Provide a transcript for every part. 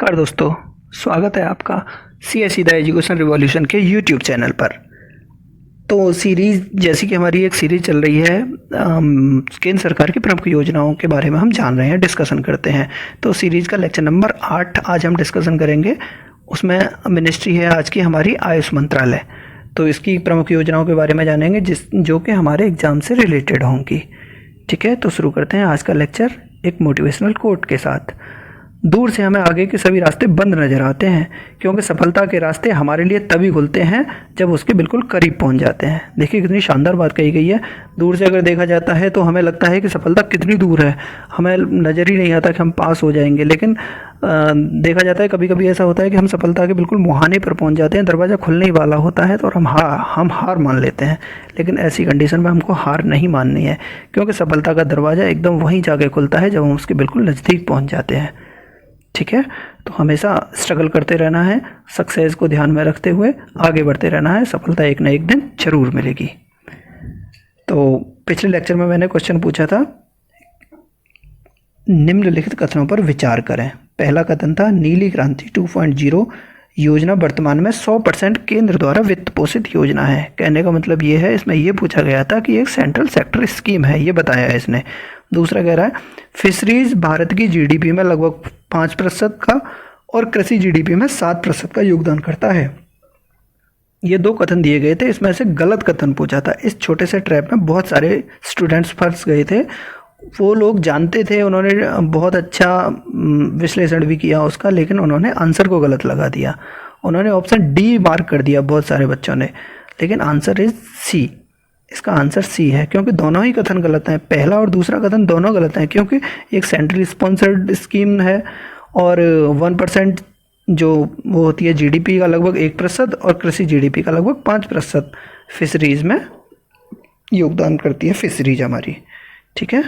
नमस्कार दोस्तों, स्वागत है आपका CSE द एजुकेशन रिवॉल्यूशन के यूट्यूब चैनल पर। तो सीरीज़ जैसी कि हमारी एक सीरीज़ चल रही है केंद्र सरकार की प्रमुख योजनाओं के बारे में हम जान रहे हैं, डिस्कशन करते हैं। तो सीरीज़ का लेक्चर नंबर 8 आज हम डिस्कशन करेंगे। उसमें मिनिस्ट्री है आज की हमारी आयुष मंत्रालय। तो इसकी प्रमुख योजनाओं के बारे में जानेंगे जो कि हमारे एग्ज़ाम से रिलेटेड होंगी। ठीक है, तो शुरू करते हैं आज का लेक्चर एक मोटिवेशनल कोट के साथ। दूर से हमें आगे के सभी रास्ते बंद नजर आते हैं, क्योंकि सफलता के रास्ते हमारे लिए तभी खुलते हैं जब उसके बिल्कुल करीब पहुंच जाते हैं। देखिए कितनी शानदार बात कही गई है। दूर से अगर देखा जाता है तो हमें लगता है कि सफलता कितनी दूर है, हमें नज़र ही नहीं आता कि हम पास हो जाएंगे। लेकिन देखा जाता है कभी कभी ऐसा होता है कि हम सफलता के बिल्कुल मुहाने पर पहुंच जाते हैं, दरवाज़ा खुलने ही वाला होता है तो और हम हार मान लेते हैं। लेकिन ऐसी कंडीशन में हमको हार नहीं माननी है, क्योंकि सफलता का दरवाज़ा एकदम वहीं जाके खुलता है जब हम उसके बिल्कुल नज़दीक पहुँच जाते हैं। ठीक है, तो हमेशा स्ट्रगल करते रहना है, सक्सेस को ध्यान में रखते हुए आगे बढ़ते रहना है। सफलता एक न एक दिन जरूर मिलेगी। तो पिछले लेक्चर में मैंने क्वेश्चन पूछा था, निम्नलिखित कथनों पर विचार करें। पहला कथन था नीली क्रांति 2.0 योजना वर्तमान में 100% केंद्र द्वारा वित्त पोषित योजना है। कहने का मतलब ये है, इसमें यह पूछा गया था कि एक सेंट्रल सेक्टर स्कीम है, ये बताया है इसने। दूसरा कह रहा है फिशरीज भारत की जीडीपी में लगभग 5% का और कृषि जीडीपी में 7% का योगदान करता है। ये दो कथन दिए गए थे, इसमें से गलत कथन पूछा था। इस छोटे से ट्रैप में बहुत सारे स्टूडेंट्स फंस गए थे। वो लोग जानते थे, उन्होंने बहुत अच्छा विश्लेषण भी किया उसका, लेकिन उन्होंने आंसर को गलत लगा दिया। उन्होंने ऑप्शन डी मार्क कर दिया बहुत सारे बच्चों ने, लेकिन आंसर इज सी। इसका आंसर सी है, क्योंकि दोनों ही कथन गलत हैं। पहला और दूसरा कथन दोनों गलत हैं, क्योंकि एक सेंट्रल स्पॉन्सर्ड स्कीम है और 1% जो वो होती है जीडीपी का लगभग 1% और कृषि जीडीपी का लगभग 5% फिशरीज में योगदान करती है फिशरीज हमारी। ठीक है,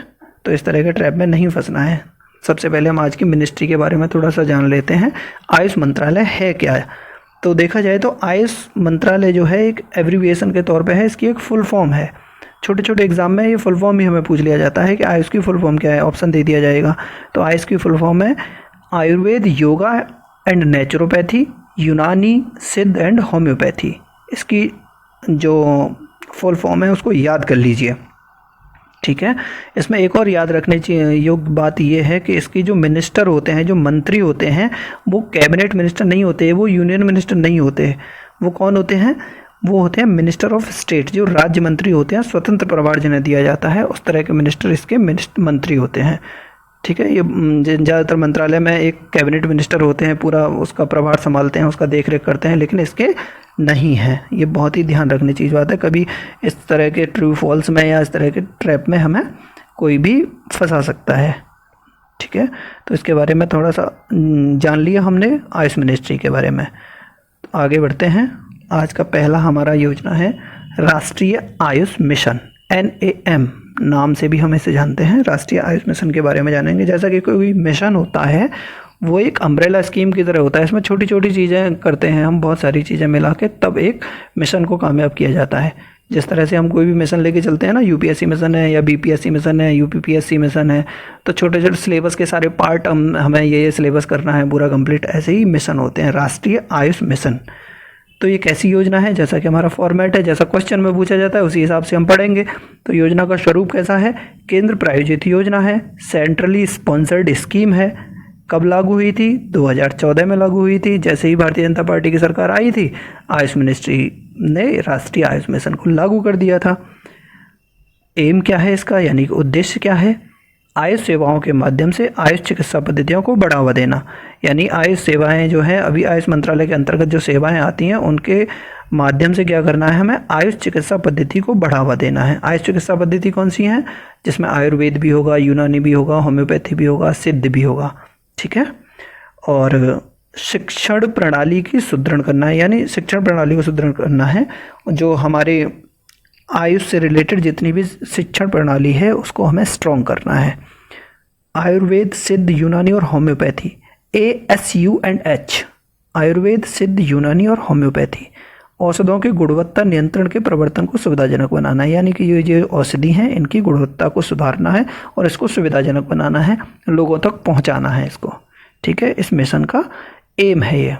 तो इस तरह के ट्रैप में नहीं फंसना है। सबसे पहले हम आज की मिनिस्ट्री के बारे में थोड़ा सा जान लेते हैं। आयुष मंत्रालय है क्या? तो देखा जाए तो आयुष मंत्रालय जो है एक एब्रीविएशन के तौर पे है, इसकी एक फुल फॉर्म है। छोटे छोटे एग्जाम में ये फुल फॉर्म ही हमें पूछ लिया जाता है कि आयुष की फुल फॉर्म क्या है, ऑप्शन दे दिया जाएगा। तो आयुष की फुल फॉर्म है आयुर्वेद, योगा एंड नेचुरोपैथी, यूनानी, सिद्ध एंड होम्योपैथी। इसकी जो फुल फॉर्म है उसको याद कर लीजिए। ठीक है, इसमें एक और याद रखने योग्य बात यह है कि इसकी जो मिनिस्टर होते हैं, जो मंत्री होते हैं, वो कैबिनेट मिनिस्टर नहीं होते, वो यूनियन मिनिस्टर नहीं होते। वो कौन होते हैं? वो होते हैं मिनिस्टर ऑफ स्टेट, जो राज्य मंत्री होते हैं, स्वतंत्र प्रभार जिन्हें दिया जाता है, उस तरह के मिनिस्टर इसके मंत्री होते हैं। ठीक है, ये ज़्यादातर मंत्रालय में एक कैबिनेट मिनिस्टर होते हैं, पूरा उसका प्रभार संभालते हैं, उसका देख रेख करते हैं, लेकिन इसके नहीं है। ये बहुत ही ध्यान रखने चीज़ बात है। कभी इस तरह के ट्रू फॉल्स में या इस तरह के ट्रैप में हमें कोई भी फंसा सकता है। ठीक है, तो इसके बारे में थोड़ा सा जान लिया हमने आयुष मिनिस्ट्री के बारे में। तो आगे बढ़ते हैं। आज का पहला हमारा योजना है राष्ट्रीय आयुष मिशन, NAM नाम से भी हम इसे जानते हैं। राष्ट्रीय आयुष मिशन के बारे में जानेंगे। जैसा कि कोई मिशन होता है वो एक अम्ब्रेला स्कीम की तरह होता है, इसमें छोटी छोटी चीज़ें करते हैं हम, बहुत सारी चीज़ें मिला के तब एक मिशन को कामयाब किया जाता है। जिस तरह से हम कोई भी मिशन लेके चलते हैं ना, UPSC मिशन है या BPSC मिशन है, UPPSC मिशन है, तो छोटे छोटे सिलेबस के सारे पार्ट हमें ये सिलेबस करना है पूरा कंप्लीट, ऐसे ही मिशन होते हैं राष्ट्रीय आयुष मिशन। तो ये कैसी योजना है? जैसा कि हमारा फॉर्मेट है, जैसा क्वेश्चन में पूछा जाता है उसी हिसाब से हम पढ़ेंगे। तो योजना का स्वरूप कैसा है? केंद्र प्रायोजित योजना है, सेंट्रली स्पॉन्सर्ड स्कीम है। कब लागू हुई थी? 2014 में लागू हुई थी। जैसे ही भारतीय जनता पार्टी की सरकार आई थी, आयुष मिनिस्ट्री ने राष्ट्रीय आयुष मिशन को लागू कर दिया था। एम क्या है इसका, यानी कि उद्देश्य क्या है? आयुष सेवाओं के माध्यम से आयुष चिकित्सा पद्धतियों को बढ़ावा देना। यानी आयुष सेवाएं जो हैं, अभी आयुष मंत्रालय के अंतर्गत जो सेवाएं आती हैं, उनके माध्यम से क्या करना है? हमें आयुष चिकित्सा पद्धति को बढ़ावा देना है। आयुष चिकित्सा पद्धति कौन सी हैं? जिसमें आयुर्वेद भी होगा, यूनानी भी होगा, होम्योपैथी भी होगा, सिद्ध भी होगा। ठीक है, और शिक्षण प्रणाली की सुदृढ़ करना है, यानी शिक्षण प्रणाली को सुदृढ़ करना है। जो हमारे आयुष से रिलेटेड जितनी भी शिक्षण प्रणाली है उसको हमें स्ट्रॉन्ग करना है। आयुर्वेद, सिद्ध, यूनानी और होम्योपैथी, ASUH, आयुर्वेद, सिद्ध, यूनानी और होम्योपैथी। औषधों की गुणवत्ता नियंत्रण के प्रवर्तन को सुविधाजनक बनाना है, यानी कि ये जो औषधि हैं इनकी गुणवत्ता को सुधारना है और इसको सुविधाजनक बनाना है, लोगों तक पहुंचाना है इसको। ठीक है, इस मिशन का एम है ये।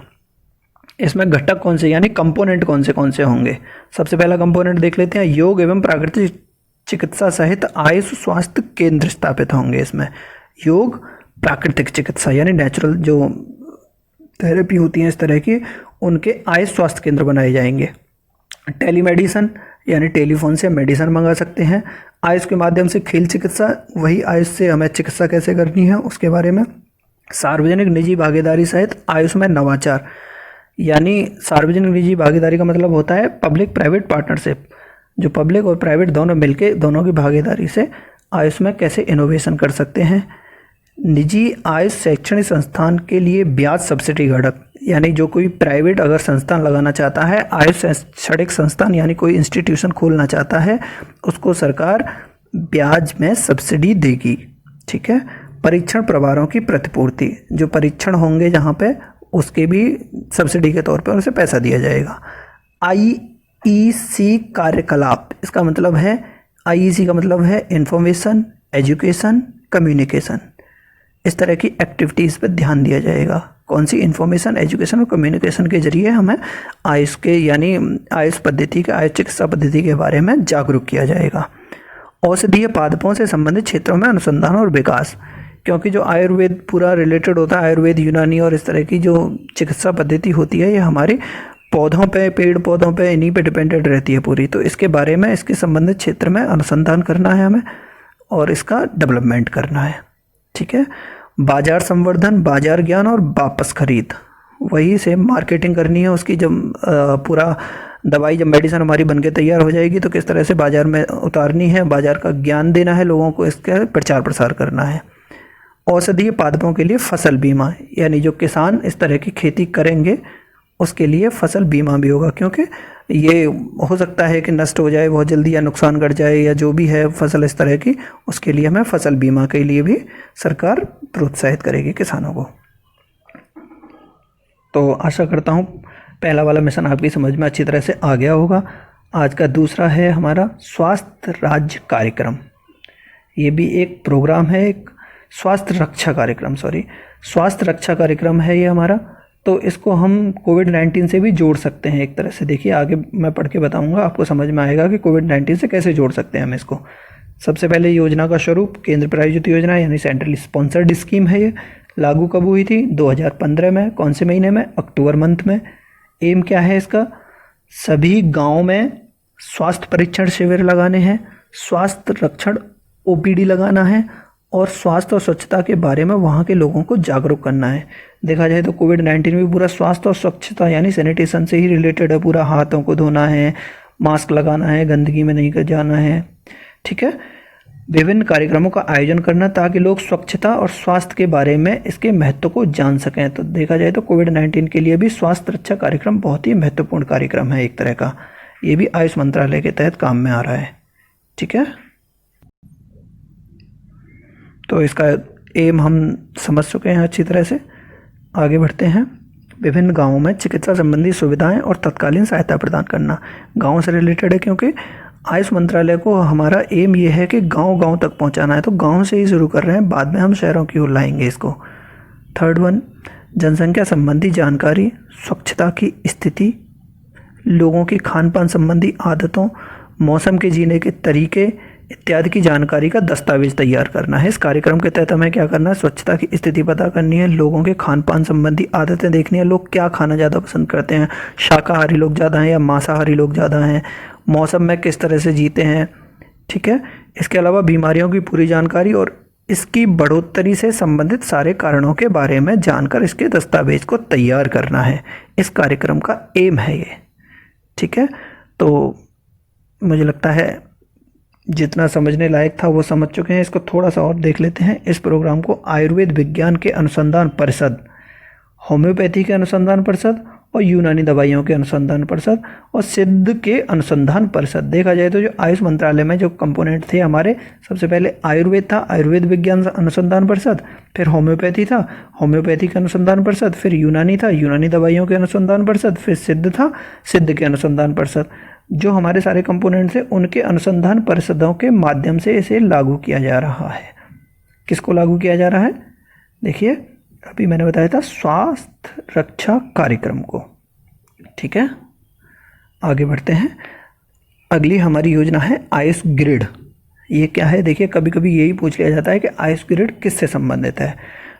इसमें घटक कौन से यानी कंपोनेंट कौन से होंगे। सबसे पहला कंपोनेंट देख लेते हैं, योग एवं प्राकृतिक चिकित्सा सहित आयुष स्वास्थ्य केंद्र स्थापित होंगे। इसमें योग, प्राकृतिक चिकित्सा यानी नेचुरल जो थेरेपी होती है इस तरह की, उनके आयुष स्वास्थ्य केंद्र बनाए जाएंगे। टेलीमेडिसन यानी टेलीफोन से मेडिसिन मंगा सकते हैं। आयुष के माध्यम से खेल चिकित्सा, वही आयुष से हमें चिकित्सा कैसे करनी है उसके बारे में। सार्वजनिक निजी भागीदारी सहित आयुष में नवाचार, यानी सार्वजनिक निजी भागीदारी का मतलब होता है पब्लिक प्राइवेट पार्टनरशिप, जो पब्लिक और प्राइवेट दोनों मिलके दोनों की भागीदारी से आयुष में कैसे इनोवेशन कर सकते हैं। निजी आयुष शैक्षणिक संस्थान के लिए ब्याज सब्सिडी घटक, यानी जो कोई प्राइवेट अगर संस्थान लगाना चाहता है, आयुष शैक्षणिक संस्थान यानी कोई इंस्टीट्यूशन खोलना चाहता है, उसको सरकार ब्याज में सब्सिडी देगी। ठीक है। परीक्षण प्रभारों की प्रतिपूर्ति, जो परीक्षण होंगे जहाँ पे उसके भी सब्सिडी के तौर पर उसे पैसा दिया जाएगा। आईईसी कार्यकलाप, इसका मतलब है, आईईसी का मतलब है इंफॉर्मेशन, एजुकेशन, कम्युनिकेशन, इस तरह की एक्टिविटीज़ पर ध्यान दिया जाएगा। कौन सी? इंफॉर्मेशन, एजुकेशन और कम्युनिकेशन के जरिए हमें आयुष के यानी आयुष पद्धति के, आयुष चिकित्सा पद्धति के बारे में जागरूक किया जाएगा। औषधीय पादपों से संबंधित क्षेत्रों में अनुसंधान और विकास, क्योंकि जो आयुर्वेद पूरा रिलेटेड होता है, आयुर्वेद, यूनानी और इस तरह की जो चिकित्सा पद्धति होती है, ये हमारे पौधों पे, पेड़ पौधों पे, इन्हीं पे डिपेंडेंट रहती है पूरी। तो इसके बारे में, इसके संबंधित क्षेत्र में अनुसंधान करना है हमें और इसका डेवलपमेंट करना है। ठीक है। बाजार संवर्धन, बाजार ज्ञान और वापस खरीद, वही से मार्केटिंग करनी है उसकी। जब पूरा दवाई, जब मेडिसिन हमारी बनके तैयार हो जाएगी तो किस तरह से बाजार में उतारनी है, बाजार का ज्ञान देना है लोगों को, इसका प्रचार प्रसार करना है। औषधीय पादपों के लिए फसल बीमा, यानी जो किसान इस तरह की खेती करेंगे उसके लिए फसल बीमा भी होगा, क्योंकि ये हो सकता है कि नष्ट हो जाए बहुत जल्दी या नुकसान कर जाए या जो भी है फसल इस तरह की, उसके लिए हमें फसल बीमा के लिए भी सरकार प्रोत्साहित करेगी किसानों को। तो आशा करता हूँ पहला वाला मिशन आपकी समझ में अच्छी तरह से आ गया होगा। आज का दूसरा है हमारा स्वास्थ्य राज्य कार्यक्रम। ये भी एक प्रोग्राम है, एक स्वास्थ्य रक्षा कार्यक्रम है ये हमारा। तो इसको हम कोविड-19 से भी जोड़ सकते हैं एक तरह से। देखिए आगे मैं पढ़ के बताऊंगा, आपको समझ में आएगा कि कोविड-19 से कैसे जोड़ सकते हैं हम इसको। सबसे पहले योजना का स्वरूप, केंद्र प्रायोजित योजना यानी सेंट्रल स्पॉन्सर्ड स्कीम है ये। लागू कब हुई थी? 2015 में। कौन से महीने में? अक्टूबर मंथ में। एम क्या है इसका? सभी गाँव में स्वास्थ्य परीक्षण शिविर लगाने हैं, स्वास्थ्य रक्षण OPD लगाना है और स्वास्थ्य और स्वच्छता के बारे में वहाँ के लोगों को जागरूक करना है। देखा जाए तो कोविड-19 में पूरा स्वास्थ्य और स्वच्छता यानी सैनिटेशन से ही रिलेटेड है। पूरा हाथों को धोना है, मास्क लगाना है, गंदगी में नहीं जाना है। ठीक है। विभिन्न कार्यक्रमों का आयोजन करना ताकि लोग स्वच्छता और स्वास्थ्य के बारे में इसके महत्व को जान सकें। तो देखा जाए तो कोविड-19 के लिए भी स्वास्थ्य रक्षा कार्यक्रम बहुत ही महत्वपूर्ण कार्यक्रम है एक तरह का। ये भी आयुष मंत्रालय के तहत काम में आ रहा है। ठीक है। तो इसका एम हम समझ चुके हैं अच्छी तरह से। आगे बढ़ते हैं। विभिन्न गांवों में चिकित्सा संबंधी सुविधाएं और तत्कालीन सहायता प्रदान करना, गांव से रिलेटेड है क्योंकि आयुष मंत्रालय को हमारा एम ये है कि गांव-गांव तक पहुंचाना है। तो गांव से ही शुरू कर रहे हैं, बाद में हम शहरों की ओर लाएंगे इसको। थर्ड वन, जनसंख्या संबंधी जानकारी, स्वच्छता की स्थिति, लोगों की खान पान संबंधी आदतों, मौसम के जीने के तरीके इत्यादि की जानकारी का दस्तावेज तैयार करना है। इस कार्यक्रम के तहत हमें क्या करना है? स्वच्छता की स्थिति पता करनी है, लोगों के खान पान संबंधी आदतें देखनी है, लोग क्या खाना ज़्यादा पसंद करते हैं, शाकाहारी लोग ज़्यादा हैं या मांसाहारी लोग ज़्यादा हैं, मौसम में किस तरह से जीते हैं। ठीक है। इसके अलावा बीमारियों की पूरी जानकारी और इसकी बढ़ोतरी से संबंधित सारे कारणों के बारे में जानकर इसके दस्तावेज को तैयार करना है। इस कार्यक्रम का एम है ये। ठीक है। तो मुझे लगता है जितना समझने लायक था वो समझ चुके हैं। इसको थोड़ा सा और देख लेते हैं। इस प्रोग्राम को आयुर्वेद विज्ञान के अनुसंधान परिषद, होम्योपैथी के अनुसंधान परिषद और यूनानी दवाइयों के अनुसंधान परिषद और सिद्ध के अनुसंधान परिषद। देखा जाए तो जो आयुष मंत्रालय में जो कंपोनेंट थे हमारे, सबसे पहले आयुर्वेद था, आयुर्वेद विज्ञान अनुसंधान परिषद, फिर होम्योपैथी था, होम्योपैथी के अनुसंधान परिषद, फिर यूनानी था, यूनानी दवाइयों के अनुसंधान परिषद, फिर सिद्ध था, सिद्ध के अनुसंधान परिषद। जो हमारे सारे कंपोनेंट्स हैं उनके अनुसंधान परिषदों के माध्यम से इसे लागू किया जा रहा है। किसको लागू किया जा रहा है? देखिए, अभी मैंने बताया था स्वास्थ्य रक्षा कार्यक्रम को। ठीक है, आगे बढ़ते हैं। अगली हमारी योजना है आयुष ग्रिड। ये क्या है? देखिए, कभी कभी यही पूछ लिया जाता है कि आयुष ग्रिड किससे संबंधित है।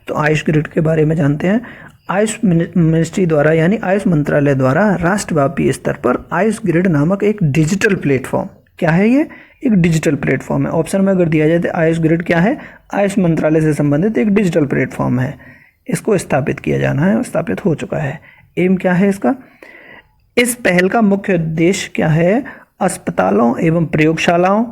तो आयुष ग्रिड के बारे में जानते हैं। आयुष मिनिस्ट्री द्वारा यानी आयुष मंत्रालय द्वारा राष्ट्रव्यापी स्तर पर आयुष ग्रिड नामक एक डिजिटल प्लेटफॉर्म, क्या है ये? एक डिजिटल प्लेटफॉर्म है। ऑप्शन में अगर दिया जाए तो आयुष ग्रिड क्या है? आयुष मंत्रालय से संबंधित एक डिजिटल प्लेटफॉर्म है। इसको स्थापित किया जाना है, स्थापित हो चुका है। एम क्या है इसका? इस पहल का मुख्य उद्देश्य क्या है? अस्पतालों एवं प्रयोगशालाओं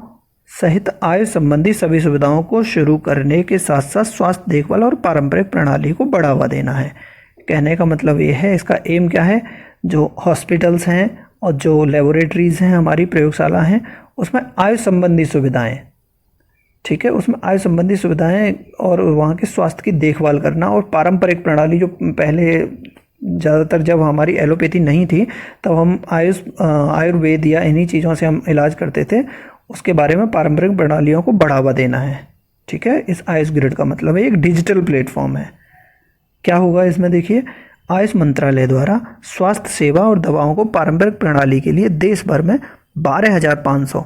सहित आयुष संबंधी सभी सुविधाओं को शुरू करने के साथ साथ स्वास्थ्य देखभाल और पारंपरिक प्रणाली को बढ़ावा देना है। कहने का मतलब ये है, इसका एम क्या है? जो हॉस्पिटल्स हैं और जो लेबोरेटरीज हैं, हमारी प्रयोगशाला हैं, उसमें आयुष संबंधी सुविधाएं, ठीक है, उसमें आयुष संबंधी सुविधाएं और वहाँ के स्वास्थ्य की देखभाल करना और पारंपरिक प्रणाली, जो पहले ज़्यादातर जब हमारी एलोपैथी नहीं थी तब हम आयुर्वेद या इन्हीं चीज़ों से हम इलाज करते थे, उसके बारे में पारंपरिक प्रणालियों को बढ़ावा देना है। ठीक है, इस आयुष ग्रिड का मतलब है एक डिजिटल प्लेटफॉर्म है। क्या होगा इसमें? देखिए, आयुष मंत्रालय द्वारा स्वास्थ्य सेवा और दवाओं को पारंपरिक प्रणाली के लिए देश भर में 12,500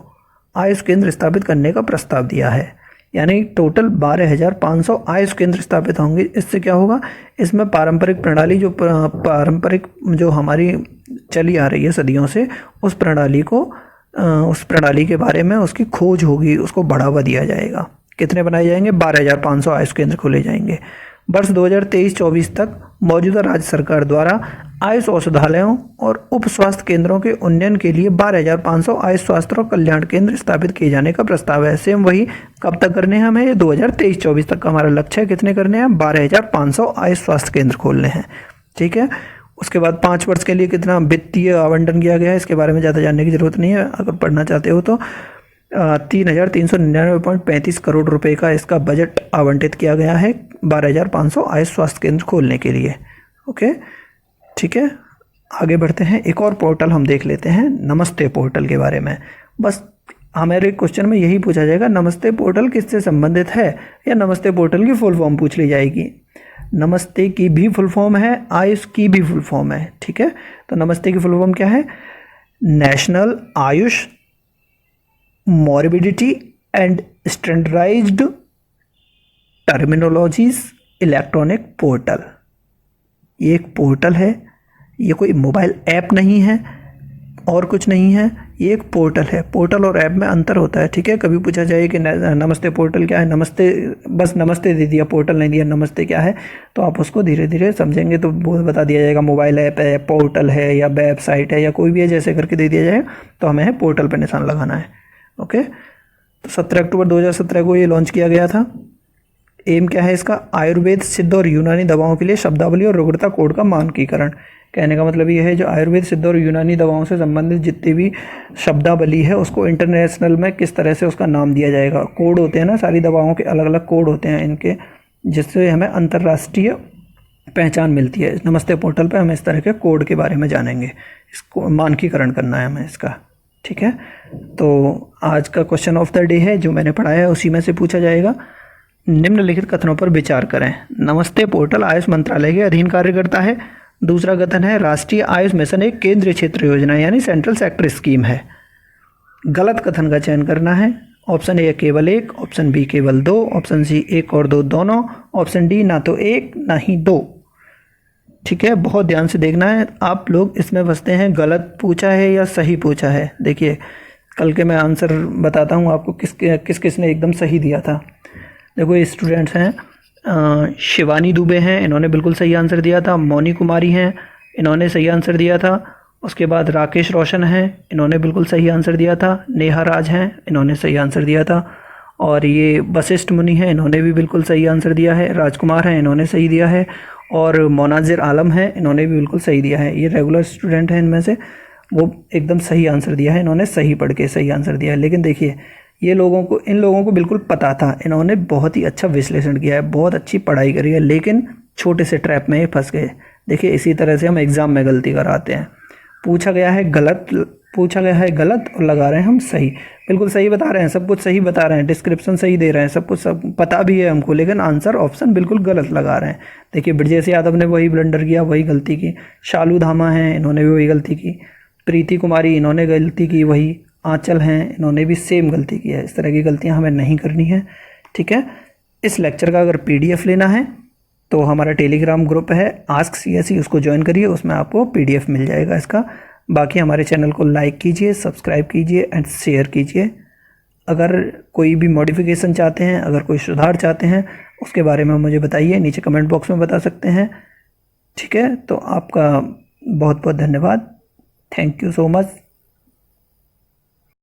आयुष केंद्र स्थापित करने का प्रस्ताव दिया है। यानी टोटल 12,500 आयुष केंद्र स्थापित होंगे। इससे क्या होगा? इसमें पारंपरिक प्रणाली, जो पारंपरिक जो हमारी चली आ रही है सदियों से, उस प्रणाली के बारे में उसकी खोज होगी, उसको बढ़ावा दिया जाएगा। कितने बनाए जाएंगे? 12,500 आयुष केंद्र खोले जाएंगे। वर्ष 2023-24 तक मौजूदा राज्य सरकार द्वारा आयुष औषधालयों और उप स्वास्थ्य केंद्रों के उन्नयन के लिए 12,500 आयुष स्वास्थ्य और कल्याण केंद्र स्थापित किए जाने का प्रस्ताव है। सेम वही कब तक करने हैं हमें? ये 2023-24 तक का हमारा लक्ष्य है। कितने करने हैं? 12,500 आयुष स्वास्थ्य केंद्र खोलने हैं। ठीक है, उसके बाद 5 वर्ष के लिए कितना वित्तीय आवंटन किया गया है, इसके बारे में ज़्यादा जानने की ज़रूरत नहीं है। अगर पढ़ना चाहते हो तो 3,399.35 करोड़ रुपए का इसका बजट आवंटित किया गया है 12,500 आयुष स्वास्थ्य केंद्र खोलने के लिए। ओके, ठीक है, आगे बढ़ते हैं। एक और पोर्टल हम देख लेते हैं, नमस्ते पोर्टल के बारे में। बस हमारे क्वेश्चन में यही पूछा जाएगा, नमस्ते पोर्टल किससे संबंधित है, या नमस्ते पोर्टल की फुल फॉर्म पूछ ली जाएगी। नमस्ते की भी फुल फॉर्म है, आयुष की भी फुल फॉर्म है। ठीक है, तो नमस्ते की फुल फॉर्म क्या है? National AYUSH morbidity and standardised terminologies electronic portal. ये एक पोर्टल है, ये कोई मोबाइल ऐप नहीं है और कुछ नहीं है, ये एक पोर्टल है। पोर्टल और ऐप में अंतर होता है। ठीक है, कभी पूछा जाए कि नमस्ते पोर्टल क्या है, नमस्ते बस नमस्ते दे दिया, पोर्टल नहीं दिया, नमस्ते क्या है, तो आप उसको धीरे धीरे समझेंगे तो वो बता दिया जाएगा। मोबाइल ऐप है, पोर्टल है, या वेबसाइट है, या कोई भी है, जैसे करके दे दिया जाए तो हमें पोर्टल पर निशान लगाना है। ओके, तो 17 अक्टूबर 2017 को ये लॉन्च किया गया था। एम क्या है इसका? आयुर्वेद, सिद्ध और यूनानी दवाओं के लिए शब्दावली और रुग्णता कोड का मानकीकरण। कहने का मतलब ये है, जो आयुर्वेद, सिद्ध और यूनानी दवाओं से संबंधित जितनी भी शब्दावली है, उसको इंटरनेशनल में किस तरह से उसका नाम दिया जाएगा। कोड होते हैं ना, सारी दवाओं के अलग अलग कोड होते हैं इनके, जिससे हमें अंतर्राष्ट्रीय पहचान मिलती है। नमस्ते पोर्टल पे हम इस तरह के कोड के बारे में जानेंगे, इसको मानकीकरण करना है हमें इसका। ठीक है, तो आज का क्वेश्चन ऑफ द डे है जो मैंने पढ़ाया है, उसी में से पूछा जाएगा। निम्नलिखित कथनों पर विचार करें। नमस्ते पोर्टल आयुष मंत्रालय के अधीन कार्य करता है। दूसरा कथन है, राष्ट्रीय आयुष मिशन एक केंद्रीय क्षेत्र योजना यानी सेंट्रल सेक्टर स्कीम है। गलत कथन का चयन करना है। ऑप्शन ए केवल एक, ऑप्शन बी केवल दो, ऑप्शन सी एक और दो दोनों, ऑप्शन डी ना तो एक ना ही दो। ठीक है, बहुत ध्यान से देखना है। आप लोग इसमें फंसते हैं, गलत पूछा है या सही पूछा है। देखिए, कल के मैं आंसर बताता हूँ आपको किस किसने एकदम सही दिया था। देखो, ये स्टूडेंट्स हैं, शिवानी दुबे हैं, इन्होंने बिल्कुल सही आंसर दिया था। मोनी कुमारी हैं, इन्होंने सही आंसर दिया था। उसके बाद राकेश रोशन हैं, इन्होंने बिल्कुल सही आंसर दिया था। नेहा राज हैं, इन्होंने सही आंसर दिया था। और ये वशिष्ठ मुनि हैं, इन्होंने भी बिल्कुल सही आंसर दिया है। राजकुमार हैं, इन्होंने सही दिया है। और मोनाजिर आलम हैं, इन्होंने भी बिल्कुल सही दिया है। ये रेगुलर स्टूडेंट हैं, इनमें से वो एकदम सही आंसर दिया है, इन्होंने सही पढ़ के सही आंसर दिया है। लेकिन देखिए, इन लोगों को बिल्कुल पता था, इन्होंने बहुत ही अच्छा विश्लेषण किया है, बहुत अच्छी पढ़ाई करी है, लेकिन छोटे से ट्रैप में ये फंस गए। देखिए, इसी तरह से हम एग्ज़ाम में गलती कराते हैं। पूछा गया है गलत और लगा रहे हैं हम सही। बिल्कुल सही बता रहे हैं, सब कुछ सही बता रहे हैं, डिस्क्रिप्शन सही दे रहे हैं, सब कुछ सब पता भी है हमको, लेकिन आंसर ऑप्शन बिल्कुल गलत लगा रहे हैं। देखिए ब्रजेश यादव ने वही ब्लंडर किया, वही गलती की। शालू धामा हैं, इन्होंने भी वही गलती की। प्रीति कुमारी, इन्होंने गलती की वही। आंचल हैं, इन्होंने भी सेम गलती की है। इस तरह की गलतियाँ हमें नहीं करनी है, ठीक है। इस लेक्चर का अगर PDF लेना है तो हमारा टेलीग्राम ग्रुप है आस्क CSE, उसको ज्वाइन करिए, उसमें आपको PDF मिल जाएगा इसका। बाकी हमारे चैनल को लाइक कीजिए, सब्सक्राइब कीजिए एंड शेयर कीजिए। अगर कोई भी मॉडिफिकेशन चाहते हैं, अगर कोई सुधार चाहते हैं, उसके बारे में मुझे बताइए, नीचे कमेंट बॉक्स में बता सकते हैं, ठीक है। तो आपका बहुत बहुत धन्यवाद, थैंक यू सो मच।